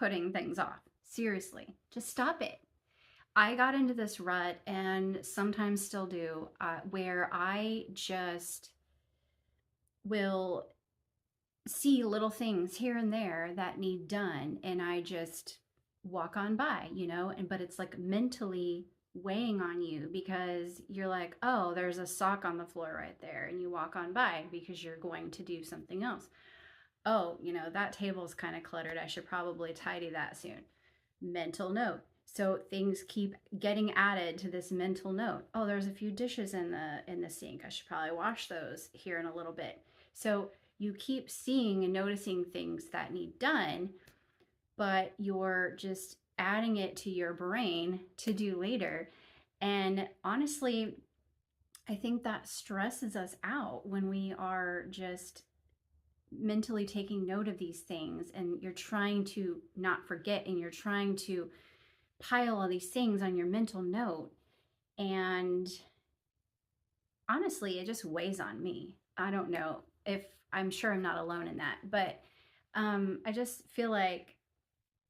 putting things off. Seriously, just stop it. I got into this rut and sometimes still do, where I just will see little things here and there that need done and I just walk on by, but it's like mentally weighing on you because you're like, oh, there's a sock on the floor right there, and you walk on by because you're going to do something else. Oh, that table's kind of cluttered. I should probably tidy that soon. Mental note. So things keep getting added to this mental note. Oh, there's a few dishes in the sink. I should probably wash those here in a little bit. So you keep seeing and noticing things that need done, but you're just adding it to your brain to do later. And honestly, I think that stresses us out when we are just mentally taking note of these things and you're trying to not forget and you're trying to pile all these things on your mental note. And honestly, it just weighs on me. I don't know if I'm sure I'm not alone in that, but I just feel like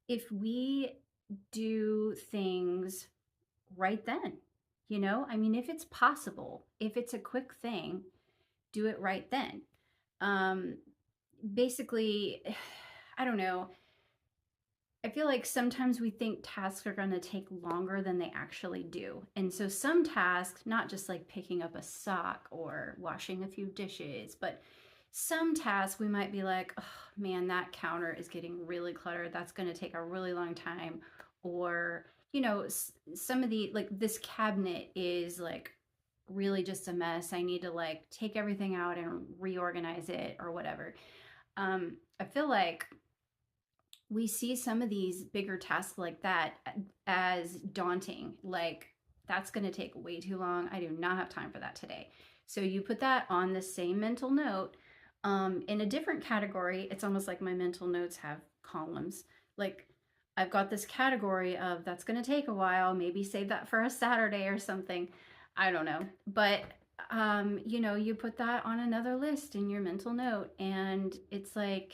if we do things right then, if it's possible, if it's a quick thing, do it right then. Basically, I don't know. I feel like sometimes we think tasks are going to take longer than they actually do. And so some tasks, not just like picking up a sock or washing a few dishes, but some tasks we might be like, oh man, that counter is getting really cluttered. That's going to take a really long time. Or, some of the, like this cabinet is like really just a mess. I need to like take everything out and reorganize it or whatever. I feel like we see some of these bigger tasks like that as daunting. Like, that's going to take way too long. I do not have time for that today. So you put that on the same mental note. In a different category, it's almost like my mental notes have columns. Like, I've got this category of that's going to take a while, maybe save that for a Saturday or something. I don't know. But, you put that on another list in your mental note. And it's like,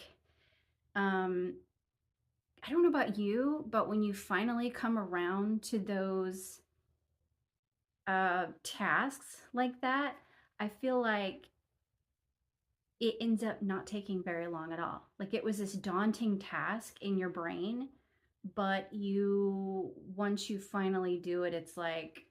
I don't know about you, but when you finally come around to those tasks like that, I feel like it ends up not taking very long at all. Like it was this daunting task in your brain, but once you finally do it, it's like,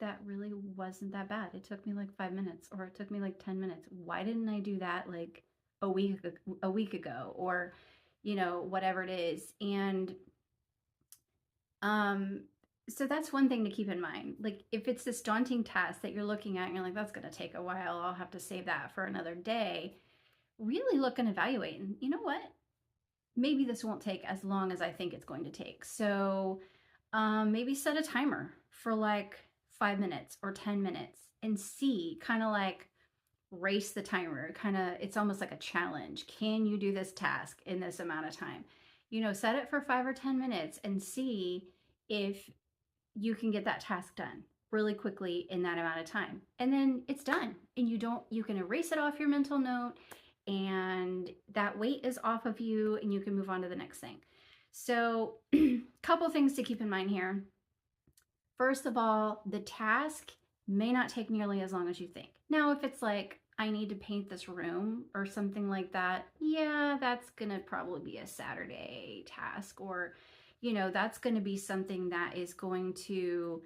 that really wasn't that bad. It took me like 5 minutes, or it took me like 10 minutes. Why didn't I do that like a week ago, or whatever it is. And so that's one thing to keep in mind. Like if it's this daunting task that you're looking at and you're like, that's going to take a while, I'll have to save that for another day, really look and evaluate. And you know what? Maybe this won't take as long as I think it's going to take. So maybe set a timer for like 5 minutes or 10 minutes and see, kind of like race the timer. It's almost like a challenge. Can you do this task in this amount of time? Set it for 5 or 10 minutes and see if you can get that task done really quickly in that amount of time. And then it's done. And you can erase it off your mental note, and that weight is off of you, and you can move on to the next thing. So, couple things to keep in mind here. First of all, the task may not take nearly as long as you think. Now, if it's like, I need to paint this room or something like that, yeah, that's going to probably be a Saturday task, or, that's going to be something that is going to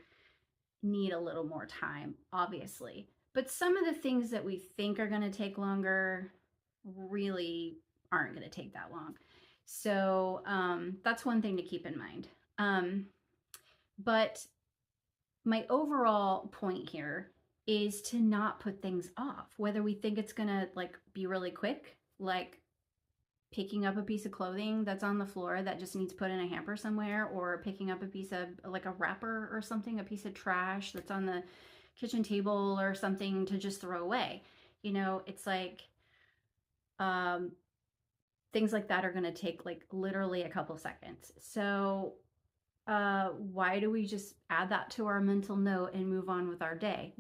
need a little more time, obviously. But some of the things that we think are going to take longer really aren't going to take that long. So that's one thing to keep in mind. But my overall point here is to not put things off, whether we think it's gonna like be really quick, like picking up a piece of clothing that's on the floor that just needs put in a hamper somewhere, or picking up a piece of like a wrapper or something, a piece of trash that's on the kitchen table or something to just throw away. It's like things like that are going to take like literally a couple seconds. So why do we just add that to our mental note and move on with our day?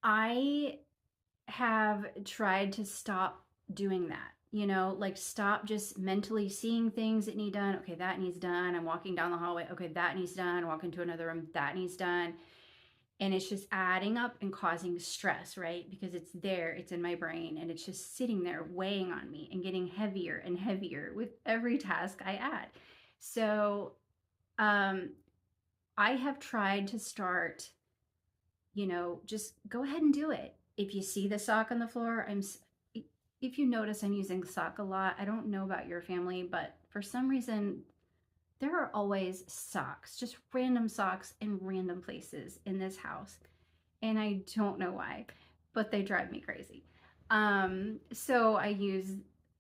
I have tried to stop doing that. like stop just mentally seeing things that need done. Okay, that needs done. I'm walking down the hallway. Okay, that needs done. I walk into another room. That needs done. And it's just adding up and causing stress, right? Because it's there, it's in my brain, and it's just sitting there weighing on me and getting heavier and heavier with every task I add. So, um, I have tried to start, just go ahead and do it. If you see the sock on the floor, if you notice I'm using sock a lot, I don't know about your family, but for some reason, there are always socks, just random socks in random places in this house. And I don't know why, but they drive me crazy. So I use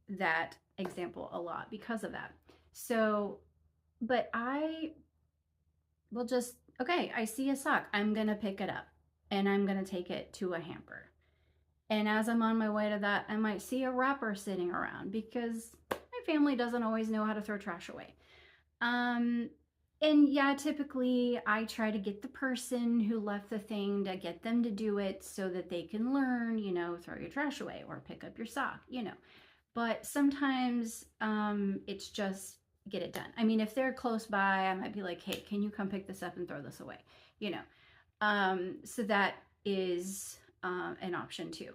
that example a lot because of that. So, but I will just, okay, I see a sock. I'm going to pick it up and I'm going to take it to a hamper. And as I'm on my way to that, I might see a wrapper sitting around because my family doesn't always know how to throw trash away. Um, and yeah, typically I try to get the person who left the thing to get them to do it so that they can learn, throw your trash away or pick up your sock. But sometimes it's just get it done. I mean, if they're close by, I might be like, hey, can you come pick this up and throw this away? So that is an option too.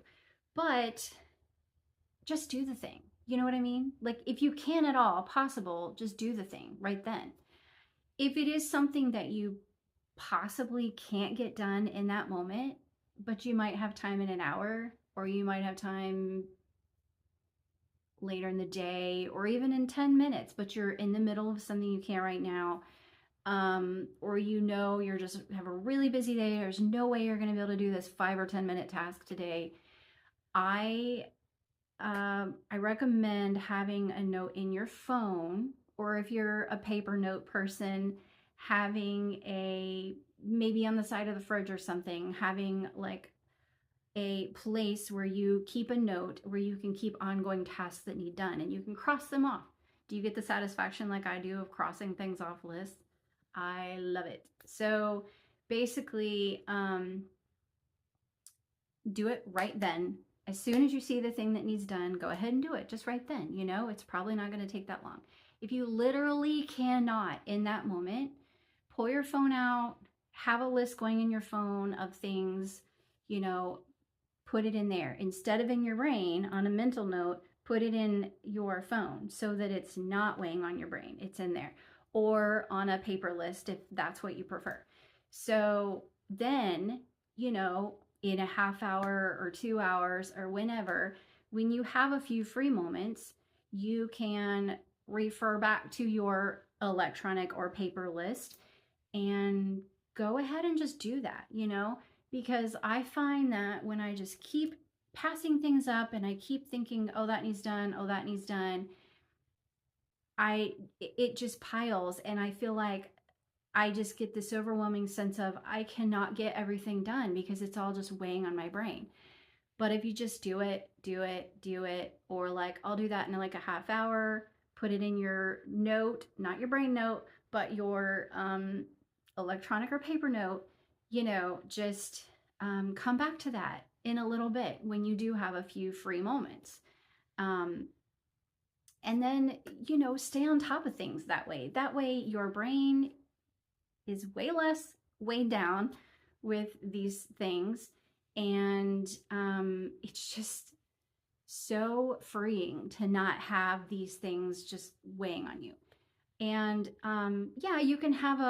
But just do the thing. You know what I mean? Like, if you can at all possible, just do the thing right then. If it is something that you possibly can't get done in that moment, but you might have time in an hour, or you might have time later in the day, or even in 10 minutes, but you're in the middle of something you can't right now, or you're just have a really busy day, there's no way you're going to be able to do this 5 or 10 minute task today. I recommend having a note in your phone, or if you're a paper note person, having maybe on the side of the fridge or something, having like a place where you keep a note where you can keep ongoing tasks that need done and you can cross them off. Do you get the satisfaction like I do of crossing things off lists? I love it. So basically, do it right then. As soon as you see the thing that needs done, go ahead and do it just right then. It's probably not going to take that long. If you literally cannot in that moment, pull your phone out, have a list going in your phone of things, put it in there. Instead of in your brain on a mental note, put it in your phone so that it's not weighing on your brain. It's in there. Or on a paper list if that's what you prefer. So then, in a half hour or 2 hours or whenever, when you have a few free moments, you can refer back to your electronic or paper list and go ahead and just do that, because I find that when I just keep passing things up and I keep thinking, oh, that needs done, oh, that needs done, it just piles, and I feel like I just get this overwhelming sense of I cannot get everything done because it's all just weighing on my brain. But if you just do it, or like I'll do that in like a half hour, put it in your note, not your brain note, but your electronic or paper note, just come back to that in a little bit when you do have a few free moments. And then, stay on top of things that way. That way your brain is way less weighed down with these things. And it's just so freeing to not have these things just weighing on you. And yeah, you can have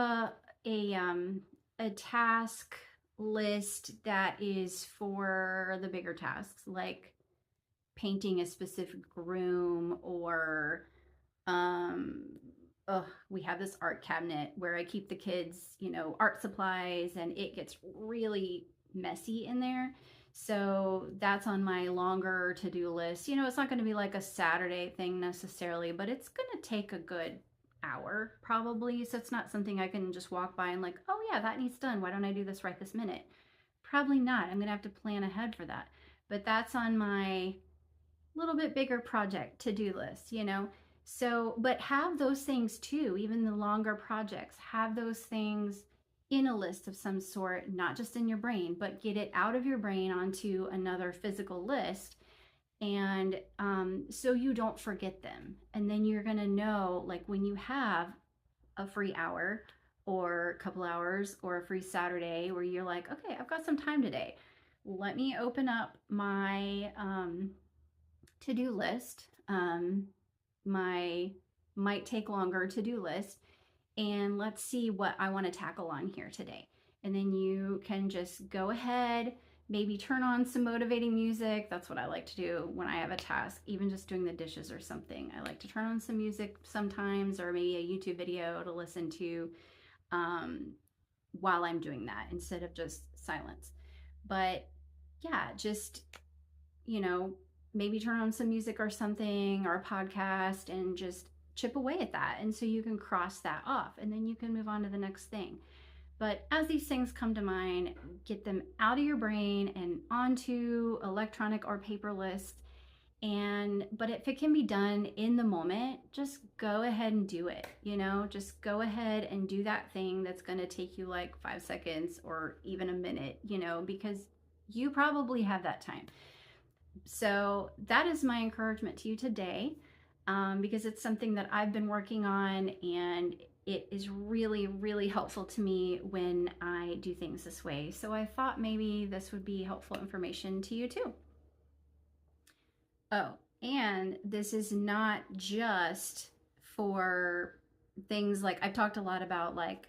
a task list that is for the bigger tasks, like painting a specific room, or we have this art cabinet where I keep the kids, art supplies, and it gets really messy in there. So that's on my longer to-do list. It's not going to be like a Saturday thing necessarily, but it's going to take a good hour probably. So it's not something I can just walk by and like, oh yeah, that needs done. Why don't I do this right this minute? Probably not. I'm going to have to plan ahead for that. But that's on my little bit bigger project to-do list, So, but have those things too, even the longer projects, have those things in a list of some sort, not just in your brain, but get it out of your brain onto another physical list. And so you don't forget them. And then you're going to know, like, when you have a free hour or a couple hours or a free Saturday where you're like, okay, I've got some time today. Let me open up my to-do list, my might take longer to-do list, and let's see what I want to tackle on here today. And then you can just go ahead, maybe turn on some motivating music. That's what I like to do when I have a task, even just doing the dishes or something. I like to turn on some music sometimes, or maybe a YouTube video to listen to while I'm doing that instead of just silence. But yeah, just, you know, maybe turn on some music or something, or a podcast, and just chip away at that. And so you can cross that off, and then you can move on to the next thing. But as these things come to mind, get them out of your brain and onto electronic or paper lists. But if it can be done in the moment, just go ahead and do it. Just go ahead and do that thing that's going to take you like 5 seconds or even a minute, because you probably have that time. So that is my encouragement to you today, because it's something that I've been working on, and it is really, really helpful to me when I do things this way. So I thought maybe this would be helpful information to you too. Oh, and this is not just for things like, I've talked a lot about like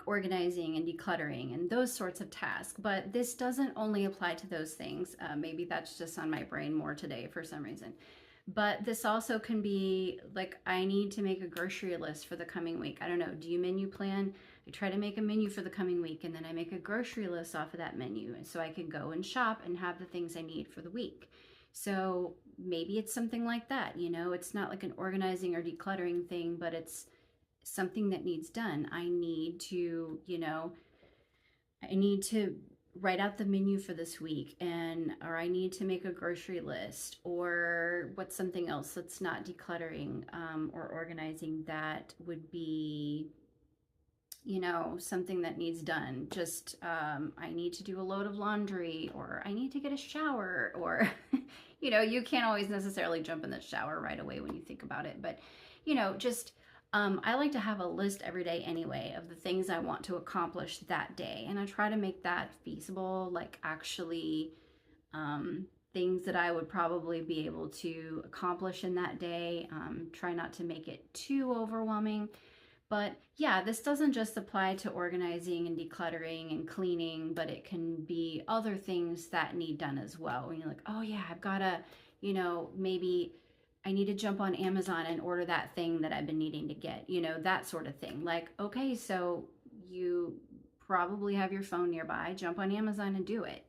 organizing and decluttering and those sorts of tasks, but this doesn't only apply to those things. Maybe that's just on my brain more today for some reason. But this also can be like, I need to make a grocery list for the coming week. I don't know. Do you menu plan? I try to make a menu for the coming week, and then I make a grocery list off of that menu. And so I can go and shop and have the things I need for the week. So maybe it's something like that. It's not like an organizing or decluttering thing, but it's something that needs done. I need to write out the menu for this week, or I need to make a grocery list, or what's something else that's not decluttering or organizing that would be something that needs done. Just I need to do a load of laundry, or I need to get a shower, or you can't always necessarily jump in the shower right away when you think about it, but just I like to have a list every day anyway of the things I want to accomplish that day. And I try to make that feasible, like actually things that I would probably be able to accomplish in that day. Try not to make it too overwhelming. But yeah, this doesn't just apply to organizing and decluttering and cleaning, but it can be other things that need done as well. When you're like, oh yeah, I've got to, maybe I need to jump on Amazon and order that thing that I've been needing to get, that sort of thing. Like, okay, so you probably have your phone nearby, jump on Amazon and do it,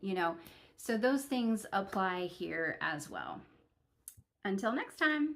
So those things apply here as well. Until next time.